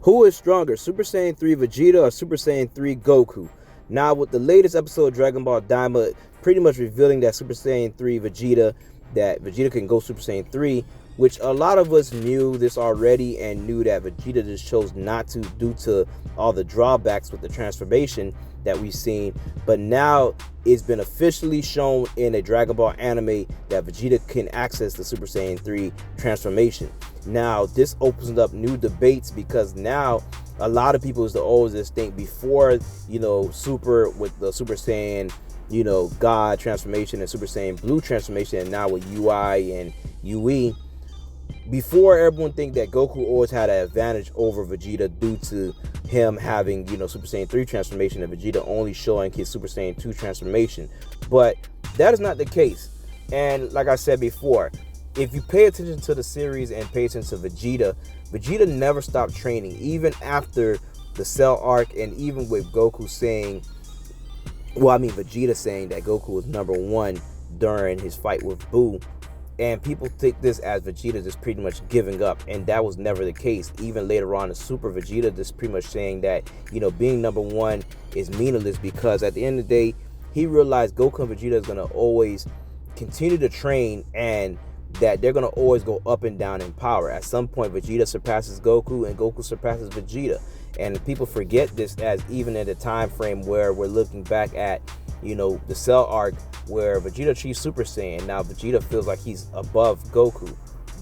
Who is stronger, Super Saiyan 3 Vegeta or Super Saiyan 3 Goku? Now, with the latest episode of Dragon Ball Daima pretty much revealing that Super Saiyan 3 Vegeta, that Vegeta can go Super Saiyan 3, which a lot of us knew this already and knew that Vegeta just chose not to due to all the drawbacks with the transformation that we've seen. But now it's been officially shown in a Dragon Ball anime that Vegeta can access the Super Saiyan 3 transformation. Now, this opens up new debates because now a lot of people used to always just think before, Super with the Super Saiyan, God transformation and Super Saiyan Blue transformation, and now with UI and UE. Before, everyone think that Goku always had an advantage over Vegeta due to him having, Super Saiyan 3 transformation and Vegeta only showing his Super Saiyan 2 transformation. But that is not the case. And like I said before, if you pay attention to the series and pay attention to Vegeta never stopped training, even after the Cell arc, and even with Goku saying, Vegeta saying that Goku was #1 during his fight with Buu. And people take this as Vegeta just pretty much giving up, and that was never the case. Even later on in Super, Vegeta just pretty much saying that, being #1 is meaningless because at the end of the day, he realized Goku and Vegeta is going to always continue to train and that they're going to always go up and down in power. At some point, Vegeta surpasses Goku and Goku surpasses Vegeta. And people forget this as even in the time frame where we're looking back at, the Cell arc where Vegeta achieved Super Saiyan. Now Vegeta feels like he's above Goku,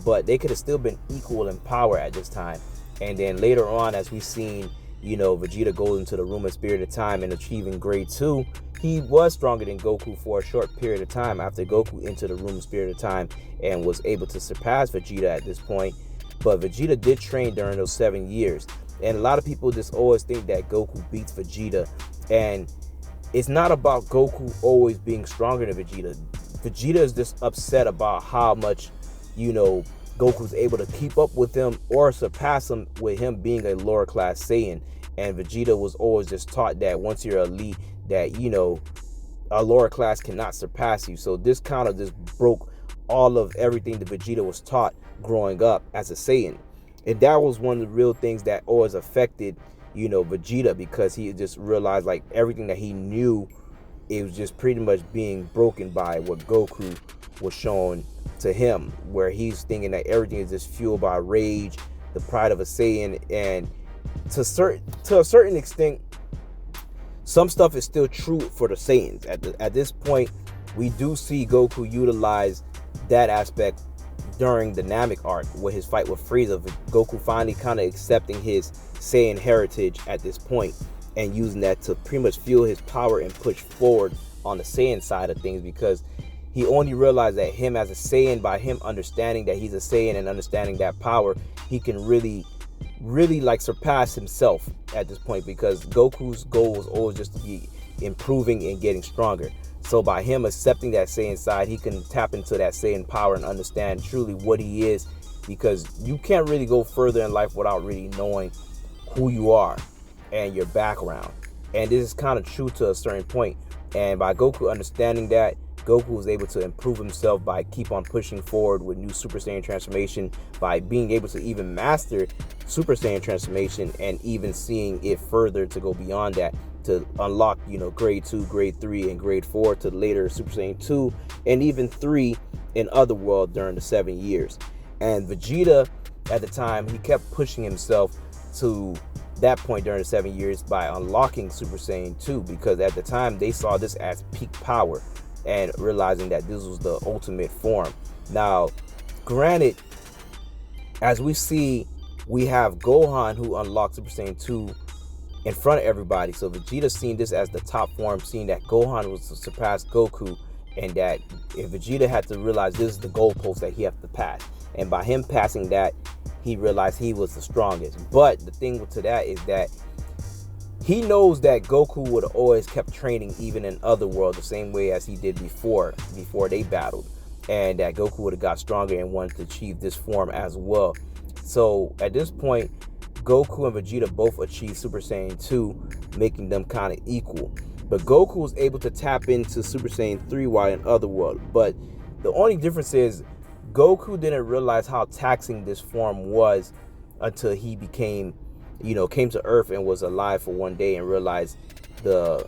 but they could have still been equal in power at this time. And then later on, as we've seen, Vegeta goes into the Room of Spirit of Time and achieving grade 2, he was stronger than Goku for a short period of time after Goku entered the Room of Spirit of Time and was able to surpass Vegeta at this point. But Vegeta did train during those 7 years. And a lot of people just always think that Goku beats Vegeta. And it's not about Goku always being stronger than Vegeta. Vegeta is just upset about how much, Goku's able to keep up with him or surpass him with him being a lower class Saiyan. And Vegeta was always just taught that once you're elite, that, a lower class cannot surpass you. So this kind of just broke all of everything that Vegeta was taught growing up as a Saiyan. And that was one of the real things that always affected, Vegeta, because he just realized like everything that he knew, it was just pretty much being broken by what Goku was showing to him, where he's thinking that everything is just fueled by rage, the pride of a Saiyan. And to a certain extent, some stuff is still true for the Saiyans. At this point, we do see Goku utilize that aspect during the Namek arc with his fight with Frieza. Goku finally kind of accepting his Saiyan heritage at this point and using that to pretty much fuel his power and push forward on the Saiyan side of things, because he only realized that him as a Saiyan, by him understanding that he's a Saiyan and understanding that power, he can really like surpass himself at this point, because Goku's goal was always just to be improving and getting stronger. So by him accepting that Saiyan side, he can tap into that Saiyan power and understand truly what he is, because you can't really go further in life without really knowing who you are and your background. And this is kind of true to a certain point. And by Goku understanding that, Goku was able to improve himself by keep on pushing forward with new Super Saiyan transformation, by being able to even master Super Saiyan transformation and even seeing it further to go beyond that, to unlock, grade 2, grade 3, and grade 4 to later Super Saiyan 2 and even 3 in Otherworld during the 7 years. And Vegeta at the time, he kept pushing himself to that point during the 7 years by unlocking Super Saiyan 2, because at the time they saw this as peak power and realizing that this was the ultimate form. Now, granted, as we see, we have Gohan who unlocked Super Saiyan 2 in front of everybody. So Vegeta seen this as the top form, seeing that Gohan was to surpass Goku, and that if Vegeta had to realize this is the goalpost that he has to pass. And by him passing that, he realized he was the strongest. But the thing to that is that he knows that Goku would have always kept training even in Otherworld the same way as he did before they battled, and that Goku would have got stronger and wanted to achieve this form as well. So at this point, Goku and Vegeta both achieved Super Saiyan 2, making them kind of equal. But Goku was able to tap into Super Saiyan 3 while in Otherworld. But the only difference is Goku didn't realize how taxing this form was until he became came to Earth and was alive for one day and realized the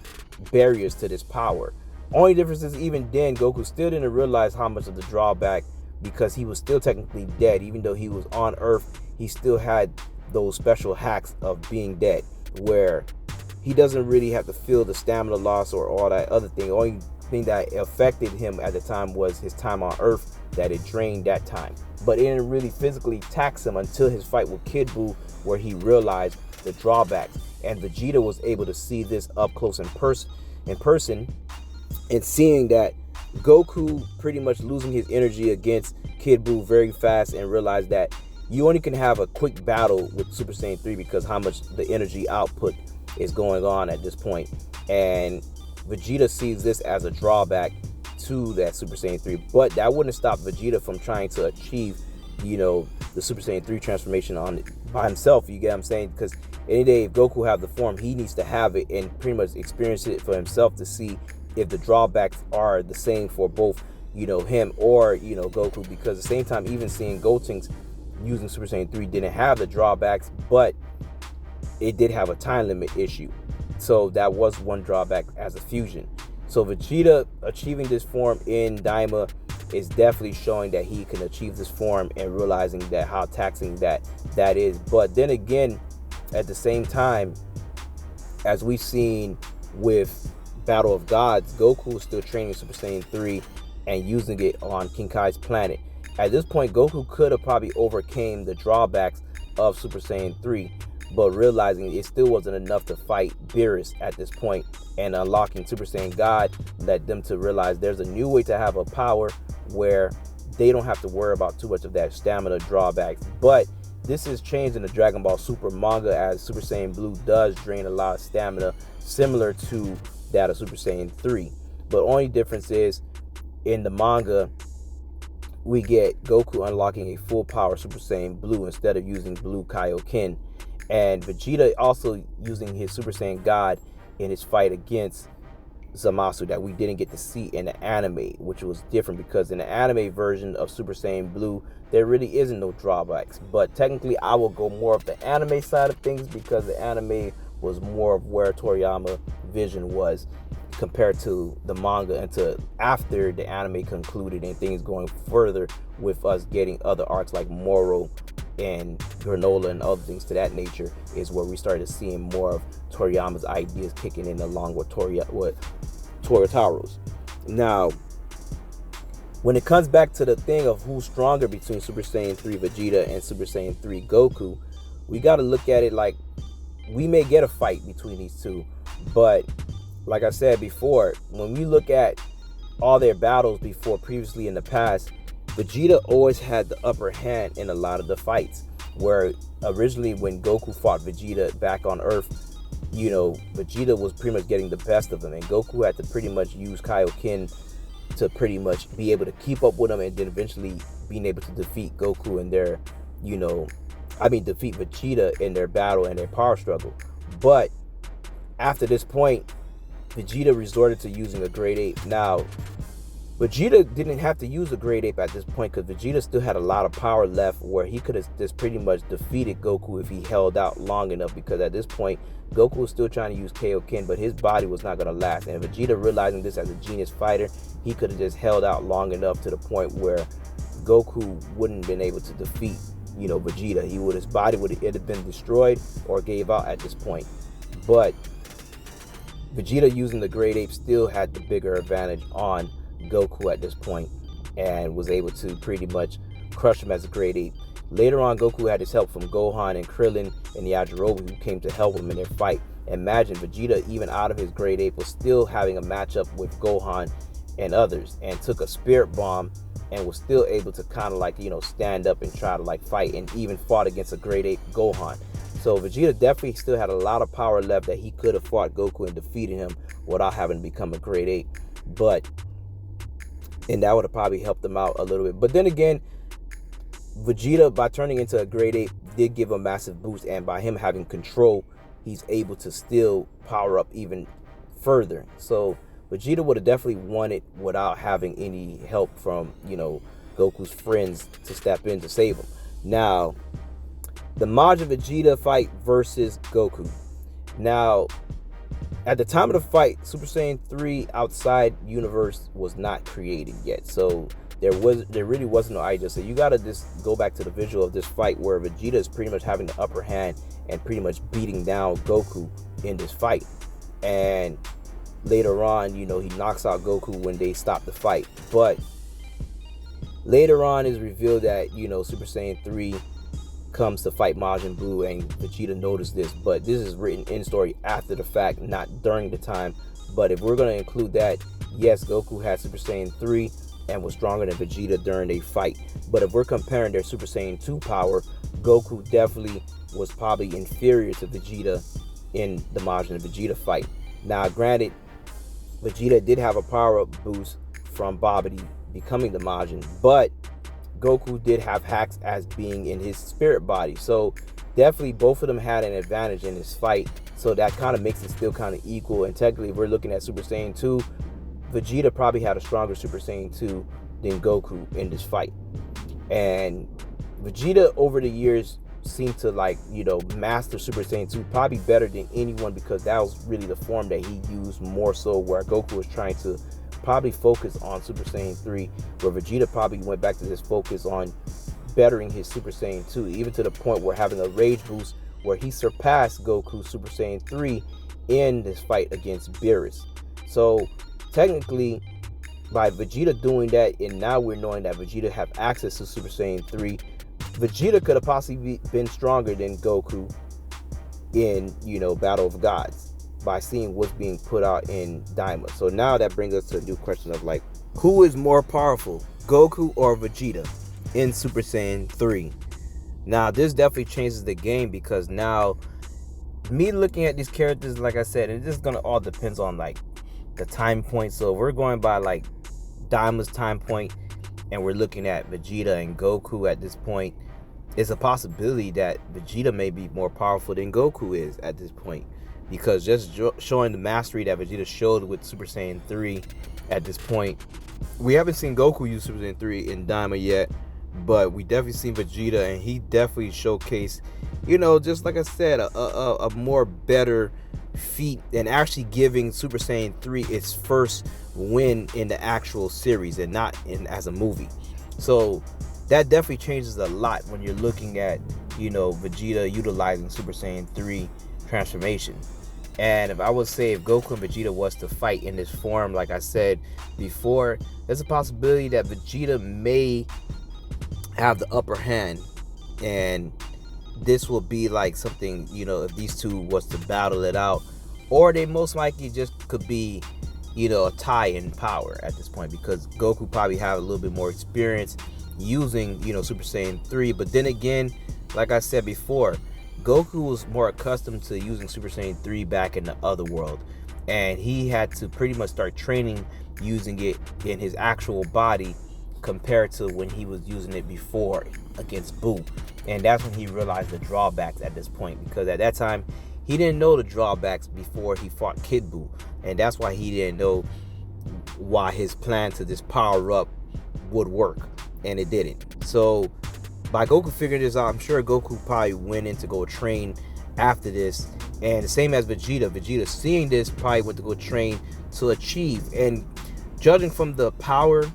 barriers to this power. Only difference is, even then, Goku still didn't realize how much of the drawback, because he was still technically dead. Even though he was on Earth, he still had those special hacks of being dead, where he doesn't really have to feel the stamina loss or all that other thing. The only thing that affected him at the time was his time on Earth, that it drained that time. But it didn't really physically tax him until his fight with Kid Buu, where he realized the drawbacks. And Vegeta was able to see this up close in person, and seeing that Goku pretty much losing his energy against Kid Buu very fast, and realized that you only can have a quick battle with Super Saiyan 3 because how much the energy output is going on at this point. And Vegeta sees this as a drawback to that Super Saiyan 3, but that wouldn't stop Vegeta from trying to achieve, the Super Saiyan 3 transformation by himself. You get what I'm saying? Because any day, if Goku have the form, he needs to have it and pretty much experience it for himself to see if the drawbacks are the same for both, him or, Goku. Because at the same time, even seeing Gotenks using Super Saiyan 3 didn't have the drawbacks, but it did have a time limit issue. So that was one drawback as a fusion. So Vegeta achieving this form in Daima is definitely showing that he can achieve this form, and realizing that how taxing that is. But then again, at the same time, as we've seen with Battle of Gods, Goku is still training Super Saiyan 3 and using it on King Kai's planet. At this point, Goku could have probably overcame the drawbacks of Super Saiyan 3, but realizing it still wasn't enough to fight Beerus at this point, and unlocking Super Saiyan God led them to realize there's a new way to have a power where they don't have to worry about too much of that stamina drawbacks. But this is changed in the Dragon Ball Super manga, as Super Saiyan Blue does drain a lot of stamina, similar to that of Super Saiyan 3. But only difference is, in the manga, we get Goku unlocking a full power Super Saiyan Blue instead of using Blue Kaioken. And Vegeta also using his Super Saiyan God in his fight against Zamasu, that we didn't get to see in the anime, which was different, because in the anime version of Super Saiyan Blue, there really isn't no drawbacks. But technically, I will go more of the anime side of things, because the anime was more of where Toriyama vision was compared to the manga, until after the anime concluded and things going further with us getting other arcs like Moro and Granola and other things to that nature, is where we started seeing more of Toriyama's ideas kicking in, along with Toyotaro's. Now, when it comes back to the thing of who's stronger between Super Saiyan 3 Vegeta and Super Saiyan 3 Goku, we got to look at it like we may get a fight between these two. But like I said before, when we look at all their battles before previously in the past, Vegeta always had the upper hand in a lot of the fights. Where originally when Goku fought Vegeta back on Earth, Vegeta was pretty much getting the best of him, and Goku had to pretty much use Kaioken to pretty much be able to keep up with him, and then eventually being able to defeat Goku in their, defeat Vegeta in their battle and their power struggle. But after this point, Vegeta resorted to using a Great Ape. Now, Vegeta didn't have to use a Great Ape at this point, because Vegeta still had a lot of power left, where he could have just pretty much defeated Goku if he held out long enough, because at this point, Goku was still trying to use Kaioken, but his body was not going to last. And Vegeta, realizing this as a genius fighter, he could have just held out long enough to the point where Goku wouldn't have been able to defeat, Vegeta. His body would have been destroyed or gave out at this point. But Vegeta using the Great Ape still had the bigger advantage on Goku at this point, and was able to pretty much crush him as a Great Ape. Later on, Goku had his help from Gohan and Krillin and the Yajirobe, who came to help him in their fight. Imagine Vegeta, even out of his Great Ape, was still having a matchup with Gohan and others, and took a Spirit Bomb, and was still able to kind of stand up and try to fight, and even fought against a Great Ape Gohan. So Vegeta definitely still had a lot of power left, that he could have fought Goku and defeated him without having to become a Great Ape. And that would have probably helped him out a little bit. But then again, Vegeta, by turning into a Great Ape, did give a massive boost. And by him having control, he's able to still power up even further. So Vegeta would have definitely won it without having any help from, Goku's friends to step in to save him. Now, The Majin Vegeta fight versus Goku. Now, at the time of the fight, Super Saiyan 3 outside universe was not created yet. So there really wasn't no idea. So you gotta just go back to the visual of this fight where Vegeta is pretty much having the upper hand and pretty much beating down Goku in this fight. And later on, he knocks out Goku when they stop the fight. But later on is revealed that, Super Saiyan 3 comes to fight Majin Buu, and Vegeta noticed this. But this is written in story after the fact, not during the time. But if we're going to include that, yes, Goku had Super Saiyan 3 and was stronger than Vegeta during a fight. But if we're comparing their Super Saiyan 2 power, Goku definitely was probably inferior to Vegeta in the Majin and Vegeta fight. Now, granted, Vegeta did have a power-up boost from Babidi becoming the Majin, but Goku did have hacks as being in his spirit body. So definitely both of them had an advantage in this fight. So that kind of makes it still kind of equal. And technically, if we're looking at Super Saiyan 2, Vegeta probably had a stronger Super Saiyan 2 than Goku in this fight. And Vegeta over the years seemed to master Super Saiyan 2 probably better than anyone, because that was really the form that he used more so, where Goku was trying to probably focus on Super Saiyan 3, where Vegeta probably went back to this focus on bettering his Super Saiyan 2, even to the point where having a rage boost where he surpassed Goku Super Saiyan 3 in this fight against Beerus. So technically, by Vegeta doing that, and now we're knowing that Vegeta have access to Super Saiyan 3, Vegeta could have possibly been stronger than Goku in, Battle of Gods, by seeing what's being put out in Daima. So now that brings us to a new question of who is more powerful, Goku or Vegeta in Super Saiyan 3? Now this definitely changes the game, because now me looking at these characters, like I said, it's just gonna all depends on the time point. So we're going by Daima's time point, and we're looking at Vegeta and Goku at this point. It's a possibility that Vegeta may be more powerful than Goku is at this point, because just showing the mastery that Vegeta showed with Super Saiyan 3 at this point. We haven't seen Goku use Super Saiyan 3 in Daima yet, but we definitely seen Vegeta, and he definitely showcased, just like I said, a more better feat, and actually giving Super Saiyan 3 its first win in the actual series and not as a movie. So that definitely changes a lot when you're looking at, Vegeta utilizing Super Saiyan 3 transformation. And if I would say, if Goku and Vegeta was to fight in this form, like I said before, there's a possibility that Vegeta may have the upper hand, and this will be something, if these two was to battle it out, or they most likely just could be, a tie in power at this point, because Goku probably have a little bit more experience using, Super Saiyan 3. But then again, like I said before, Goku was more accustomed to using Super Saiyan 3 back in the other world, and he had to pretty much start training using it in his actual body compared to when he was using it before against Buu. And that's when he realized the drawbacks at this point, because at that time he didn't know the drawbacks before he fought Kid Buu, and that's why he didn't know why his plan to just power up would work, and it didn't. So by Goku figuring this out, I'm sure Goku probably went in to go train after this. And the same as Vegeta seeing this probably went to go train to achieve. And judging from the power,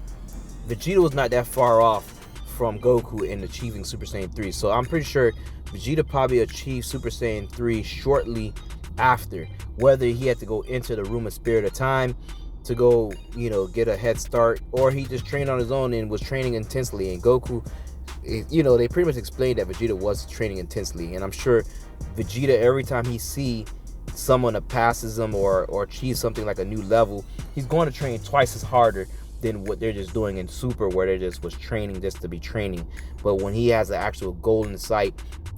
Vegeta was not that far off from Goku in achieving Super Saiyan 3. So I'm pretty sure Vegeta probably achieved Super Saiyan 3 shortly after. Whether he had to go into the Room of Spirit of Time to go, get a head start, or he just trained on his own and was training intensely. And Goku, they pretty much explained that Vegeta was training intensely. And I'm sure Vegeta, every time he see someone that passes him or achieves something like a new level, he's going to train twice as harder than what they're just doing in Super, where they just was training just to be training. But when he has an actual goal in sight,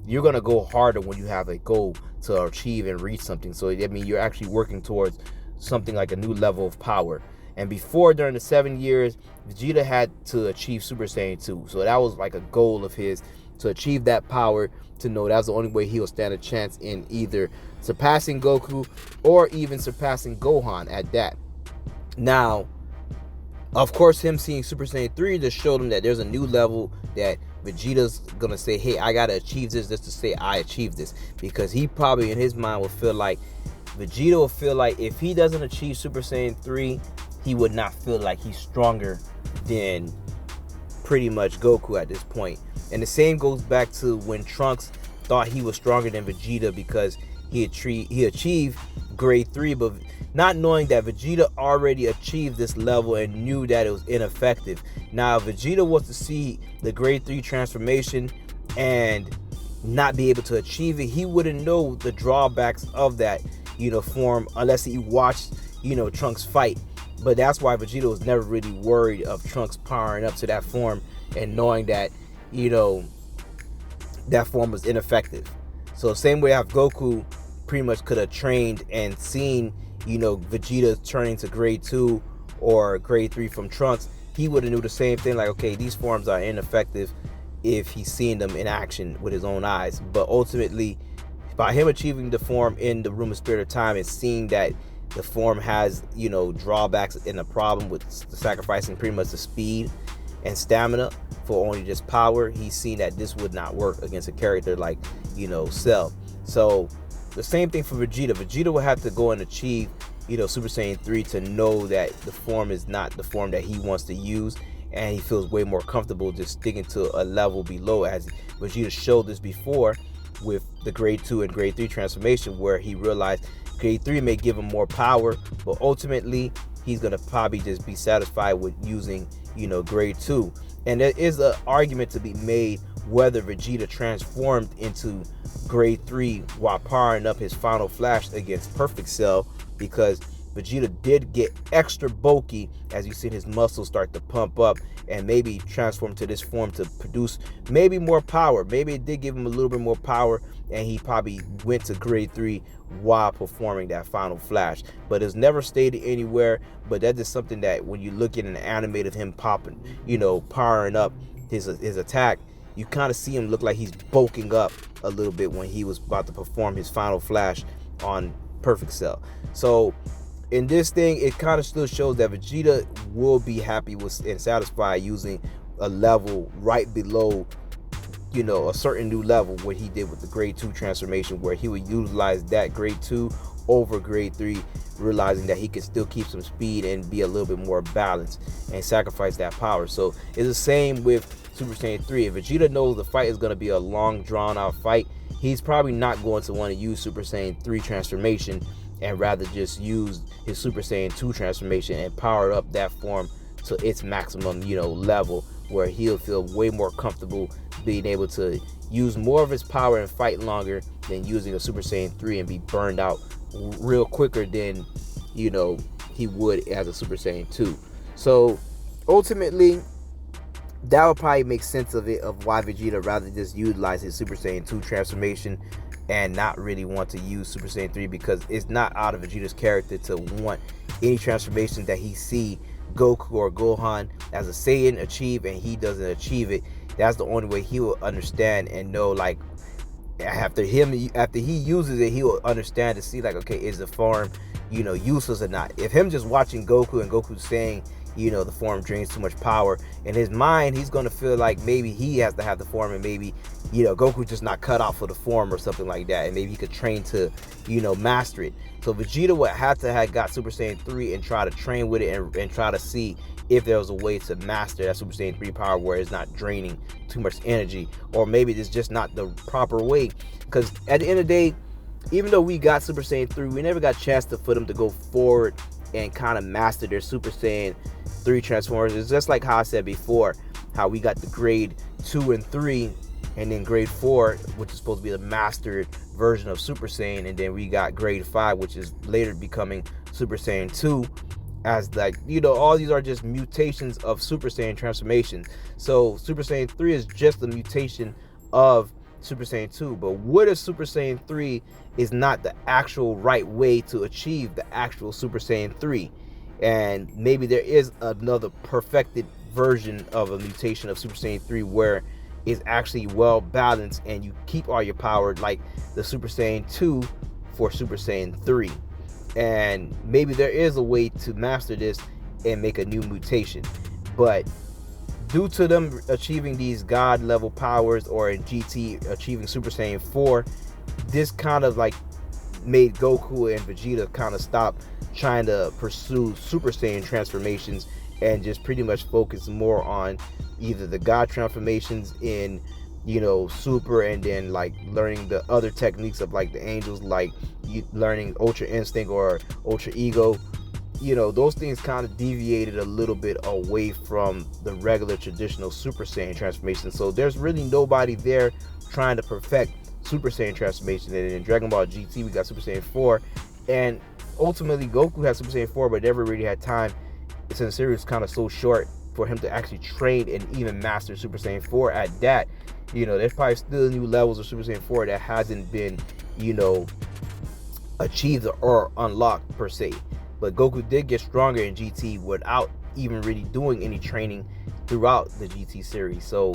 you're going to go harder when you have a goal to achieve and reach something. So I mean, you're actually working towards something like a new level of power. And before, during the 7 years, Vegeta had to achieve Super Saiyan 2. So that was like a goal of his, to achieve that power, to know that's the only way he will stand a chance in either surpassing Goku or even surpassing Gohan at that. Now, Of course, him seeing Super Saiyan 3 just showed him that there's a new level that Vegeta's gonna say, hey, I gotta achieve this just to say I achieved this. Because he probably in his mind will feel like Vegeta will feel like if he doesn't achieve Super Saiyan 3, he would not feel like he's stronger than pretty much Goku at this point. And the same goes back to when Trunks thought he was stronger than Vegeta because he achieved grade 3, but not knowing that Vegeta already achieved this level and knew that it was ineffective. Now, if Vegeta was to see the grade 3 transformation and not be able to achieve it, he wouldn't know the drawbacks of that, form unless he watched, Trunks fight. But that's why Vegeta was never really worried of Trunks powering up to that form and knowing that, that form was ineffective. So same way how Goku pretty much could have trained and seen, Vegeta turning to grade 2 or grade 3 from Trunks, he would have knew the same thing, like, okay, these forms are ineffective if he's seen them in action with his own eyes. But ultimately, by him achieving the form in the Room of Spirit of Time and seeing that the form has, drawbacks and a problem with sacrificing pretty much the speed and stamina for only just power, he's seen that this would not work against a character like, Cell. So the same thing for Vegeta. Vegeta will have to go and achieve, Super Saiyan 3 to know that the form is not the form that he wants to use, and he feels way more comfortable just sticking to a level below, as Vegeta showed this before with the grade 2 and grade 3 transformation, where he realized grade 3 may give him more power, but ultimately he's going to probably just be satisfied with using, grade 2. And there is an argument to be made whether Vegeta transformed into grade 3 while powering up his final flash against Perfect Cell, because Vegeta did get extra bulky as you see his muscles start to pump up and maybe transform to this form to produce maybe more power. Maybe it did give him a little bit more power and he probably went to grade 3 while performing that final flash. But it's never stated anywhere, but that is something that when you look at an anime of him popping, powering up his attack, you kind of see him look like he's bulking up a little bit when he was about to perform his final flash on Perfect Cell. So in this thing, it kind of still shows that Vegeta will be happy with and satisfied using a level right below, a certain new level, what he did with the grade 2 transformation, where he would utilize that grade 2 over grade 3, realizing that he could still keep some speed and be a little bit more balanced and sacrifice that power. So it's the same with Super Saiyan 3. If Vegeta knows the fight is going to be a long drawn out fight, he's probably not going to want to use Super Saiyan 3 transformation and rather just use his Super Saiyan 2 transformation and power up that form to its maximum, level, where he'll feel way more comfortable being able to use more of his power and fight longer than using a Super Saiyan 3 and be burned out real quicker than, he would as a Super Saiyan 2. So ultimately, that would probably make sense of it, of why Vegeta rather just utilize his Super Saiyan 2 transformation and not really want to use Super Saiyan 3, because it's not out of Vegeta's character to want any transformation that he see Goku or Gohan as a Saiyan achieve and he doesn't achieve it. That's the only way he will understand and know, like, after he uses it, he will understand to see, like, okay, is the form, useless or not. If him just watching Goku and Goku saying, the form drains too much power, in his mind, he's going to feel like maybe he has to have the form and maybe, Goku just not cut out for the form or something like that. And maybe he could train to, master it. So Vegeta would have to have got Super Saiyan 3 and try to train with it and try to see if there was a way to master that Super Saiyan 3 power where it's not draining too much energy. Or maybe it's just not the proper way. Because at the end of the day, even though we got Super Saiyan 3, we never got a chance for them to go forward and kind of master their Super Saiyan 3 transformers. It's just like how I said before, how we got the grade 2 and 3, and then grade 4, which is supposed to be the mastered version of Super Saiyan, and then we got grade 5, which is later becoming Super Saiyan 2, as like, all these are just mutations of Super Saiyan transformations. So Super Saiyan 3 is just a mutation of Super Saiyan 2. But what if Super Saiyan 3 is not the actual right way to achieve the actual Super Saiyan 3? And maybe there is another perfected version of a mutation of Super Saiyan 3 where it's actually well balanced and you keep all your power, like the Super Saiyan 2 for Super Saiyan 3. And maybe there is a way to master this and make a new mutation. But due to them achieving these god level powers, or in GT achieving Super Saiyan 4, this kind of like made Goku and Vegeta kind of stop trying to pursue Super Saiyan transformations and just pretty much focus more on either the god transformations in, you know, Super, and then like learning the other techniques of like the angels, like learning Ultra Instinct or Ultra Ego. You know, those things kind of deviated a little bit away from the regular traditional Super Saiyan transformation. So there's really nobody there trying to perfect Super Saiyan transformation. And in Dragon Ball GT, we got Super Saiyan 4, and ultimately Goku had Super Saiyan 4, but never really had time, since the series was kind of so short, for him to actually train and even master Super Saiyan 4 at that. You know, there's probably still new levels of Super Saiyan 4 that hasn't been, you know, achieved or unlocked per se. But Goku did get stronger in GT without even really doing any training throughout the GT series. So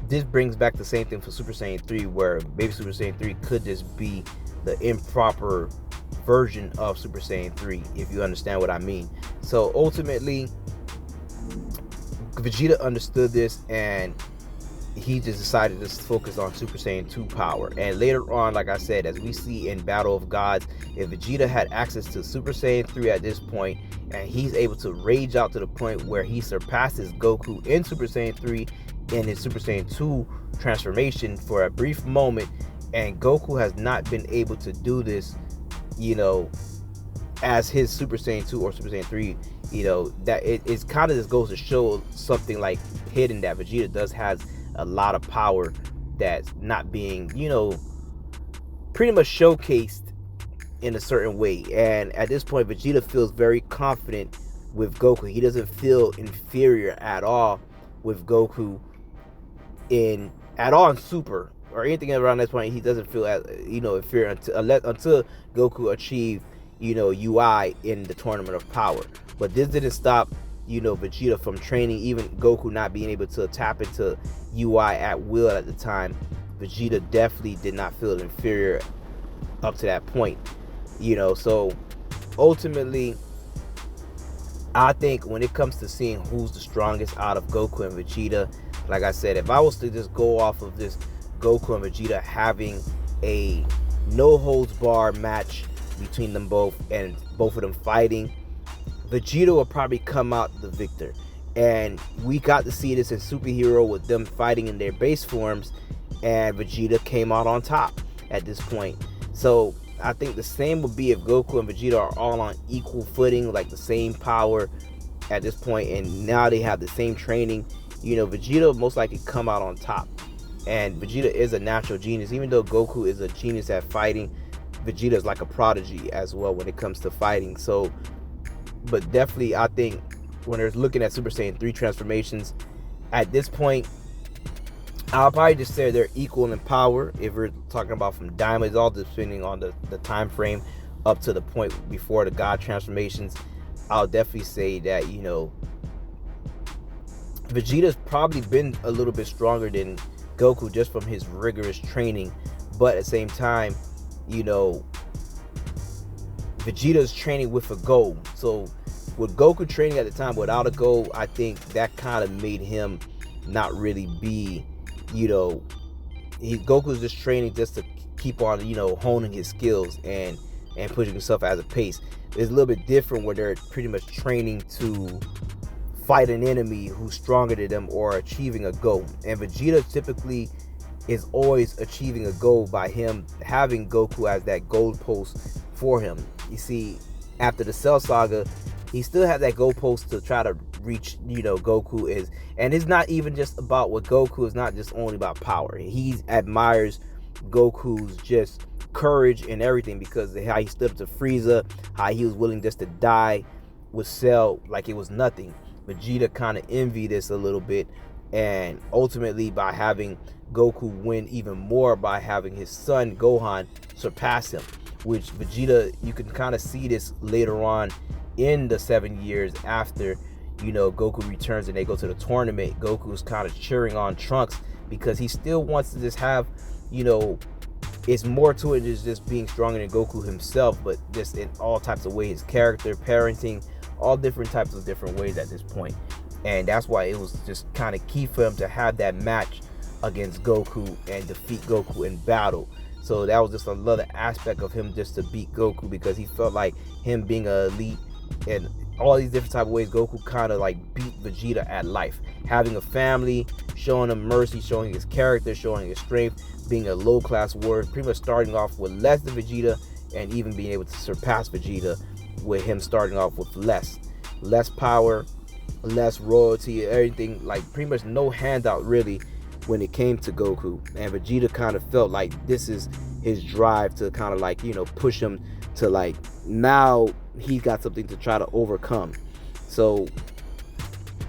this brings back the same thing for Super Saiyan 3, where maybe Super Saiyan 3 could just be the improper version of Super Saiyan 3, if you understand what I mean. So ultimately, Vegeta understood this, and he just decided to focus on Super Saiyan 2 power. And later on, like I said, as we see in Battle of Gods, if Vegeta had access to Super Saiyan 3 at this point, and he's able to rage out to the point where he surpasses Goku in Super Saiyan 3 in his Super Saiyan 2 transformation for a brief moment, and Goku has not been able to do this, you know, as his Super Saiyan 2 or Super Saiyan 3, you know, that it's kind of just goes to show something like hidden, that Vegeta does has a lot of power that's not being, you know, pretty much showcased in a certain way. And at this point, Vegeta feels very confident with Goku. He doesn't feel inferior at all with Goku in Super or anything around this point. He doesn't feel as, you know, inferior until Goku achieved, you know, UI in the Tournament of Power. But this didn't stop, you know, Vegeta from training. Even Goku not being able to tap into UI at will at the time, Vegeta definitely did not feel inferior up to that point, you know. So ultimately, I think when it comes to seeing who's the strongest out of Goku and Vegeta, like I said, if I was to just go off of this Goku and Vegeta having a no holds bar match between them both, and both of them fighting, Vegeta will probably come out the victor. And we got to see this in Superhero with them fighting in their base forms, and Vegeta came out on top at this point. So I think the same would be if Goku and Vegeta are all on equal footing, like the same power at this point, and now they have the same training. You know, Vegeta will most likely come out on top. And Vegeta is a natural genius. Even though Goku is a genius at fighting, Vegeta is like a prodigy as well when it comes to fighting. So, but definitely, I think when they're looking at Super Saiyan 3 transformations, at this point, I'll probably just say they're equal in power. If we're talking about from Daima, it's all depending on the time frame up to the point before the God transformations. I'll definitely say that, you know, Vegeta's probably been a little bit stronger than Goku just from his rigorous training. But at the same time, you know, Vegeta's training with a goal. So with Goku training at the time without a goal, I think that kind of made him not really be, you know, Goku's just training just to keep on, you know, honing his skills and pushing himself as a pace. It's a little bit different where they're pretty much training to fight an enemy who's stronger than them or achieving a goal. And Vegeta typically is always achieving a goal by him having Goku as that goalpost for him. You see, after the Cell Saga, he still had that goalpost to try to reach, you know, Goku is, and it's not even just about what Goku is, not just only about power. He admires Goku's just courage and everything, because how he stood up to Frieza, how he was willing just to die with Cell like it was nothing. Vegeta kind of envied this a little bit, and ultimately by having Goku win even more by having his son Gohan surpass him, which Vegeta, you can kind of see this later on in the 7 years after, you know, Goku returns and they go to the tournament. Goku's kind of cheering on Trunks because he still wants to just have, you know, it's more to it than just being stronger than Goku himself, but just in all types of ways, his character, parenting, all different types of different ways at this point. And that's why it was just kind of key for him to have that match against Goku and defeat Goku in battle. So that was just another aspect of him just to beat Goku, because he felt like him being an elite and all these different type of ways, Goku kind of like beat Vegeta at life. Having a family, showing him mercy, showing his character, showing his strength, being a low-class warrior, pretty much starting off with less than Vegeta and even being able to surpass Vegeta with him starting off with less power, less royalty, everything, like pretty much no handout really when it came to Goku. And Vegeta kind of felt like this is his drive to kind of like, you know, push him to like, now he got something to try to overcome. So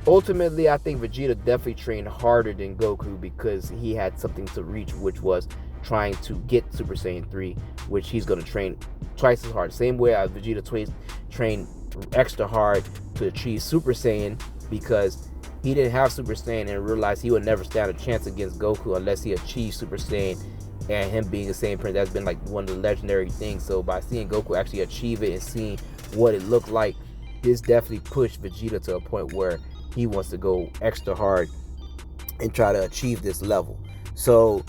ultimately, I think Vegeta definitely trained harder than Goku because he had something to reach, which was trying to get Super Saiyan 3, which he's going to train twice as hard. Same way as Vegeta trained extra hard to achieve Super Saiyan, because he didn't have Super Saiyan and realized he would never stand a chance against Goku unless he achieved Super Saiyan. And him being the same prince, that's been like one of the legendary things. So by seeing Goku actually achieve it and seeing what it looked like, this definitely pushed Vegeta to a point where he wants to go extra hard and try to achieve this level. So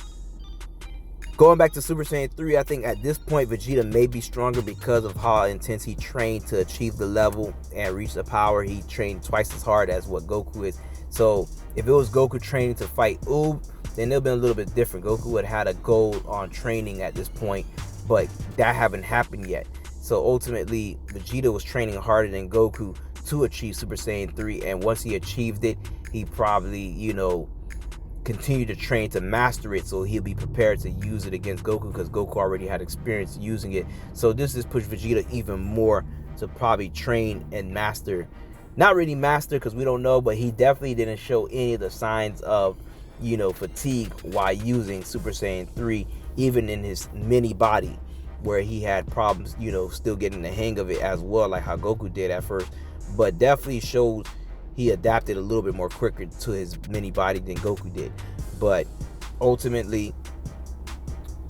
going back to Super Saiyan 3, I think at this point Vegeta may be stronger because of how intense he trained to achieve the level and reach the power. He trained twice as hard as what Goku is. So if it was Goku training to fight Oob, then it'll be a little bit different. Goku would have had a goal on training at this point, but that haven't happened yet. So ultimately, Vegeta was training harder than Goku to achieve Super Saiyan 3, and once he achieved it, he probably, you know, continued to train to master it, so he'll be prepared to use it against Goku, because Goku already had experience using it. So this has pushed Vegeta even more to probably train and master. Not really master, because we don't know, but he definitely didn't show any of the signs of, you know, fatigue while using Super Saiyan 3, even in his mini body, where he had problems, you know, still getting the hang of it as well, like how Goku did at first. But definitely shows he adapted a little bit more quicker to his mini body than Goku did. But ultimately,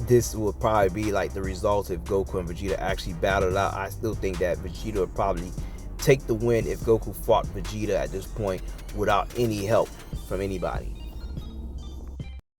this will probably be like the result if Goku and Vegeta actually battled out. I still think that Vegeta would probably take the win if Goku fought Vegeta at this point without any help from anybody.